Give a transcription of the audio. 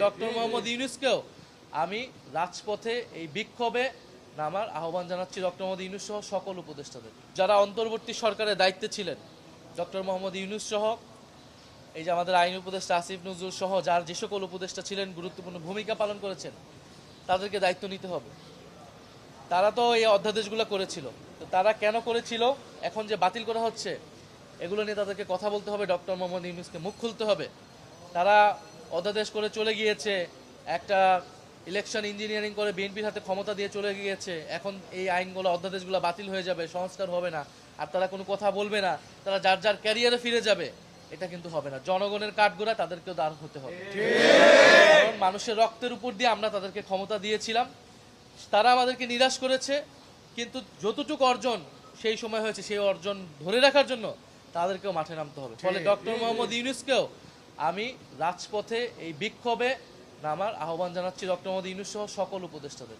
Doctor Mohammad ইউনূসকেও আমি রাজপথে এই বিক্ষোভে নামার আহ্বান জানাচ্ছি, ডক্টর মোহাম্মদ ইউনূস সহ সকল উপদেষ্টাদের। যারা অন্তর্বর্তী সরকারের দায়িত্বে ছিলেন, ডক্টর মোহাম্মদ ইউনূস সহ, এই যে আমাদের আইন উপদেষ্টা আসিফ নজরুল সহ যার যে সকল উপদেষ্টা ছিলেন, গুরুত্বপূর্ণ ভূমিকা পালন করেছেন, তাদেরকে দায়িত্ব নিতে হবে। তারা তো এই অধ্যাদেশগুলো করেছিল, তো তারা কেন করেছিল, এখন যে বাতিল করা হচ্ছে, এগুলো নিয়ে তাদেরকে কথা বলতে হবে। ডক্টর মোহাম্মদ ইউনূসকে মুখ খুলতে হবে। তারা অধ্যাদেশ করে চলে গিয়েছে, একটা ইলেকশন ইঞ্জিনিয়ারিং করে বিএনপির হাতে ক্ষমতা দিয়ে চলে গিয়েছে। এখন এই আইনগুলো, অধ্যাদেশগুলো বাতিল হয়ে যাবে, সংস্কার হবে না, আর তারা কোনো কথা বলবে না, তারা যার যার ক্যারিয়ারে ফিরে যাবে। এটা কিন্তু হবে না। জনগণের কাঠগড়া তাদেরকেও দাঁড় হতে হবে, কারণ মানুষের রক্তের উপর দিয়ে আমরা তাদেরকে ক্ষমতা দিয়েছিলাম। তারা আমাদেরকে নিরাশ করেছে, কিন্তু যতটুকু অর্জন সেই সময় হয়েছে, সেই অর্জন ধরে রাখার জন্য তাদেরকেও মাঠে নামতে হবে। ফলে ডক্টর মোহাম্মদ ইউনূসকেও আমি রাজপথে এই বিক্ষোভে নামার আহ্বান জানাচ্ছি, ডক্টর মোহাম্মদ ইউনূস সহ সকল উপদেষ্টাদের।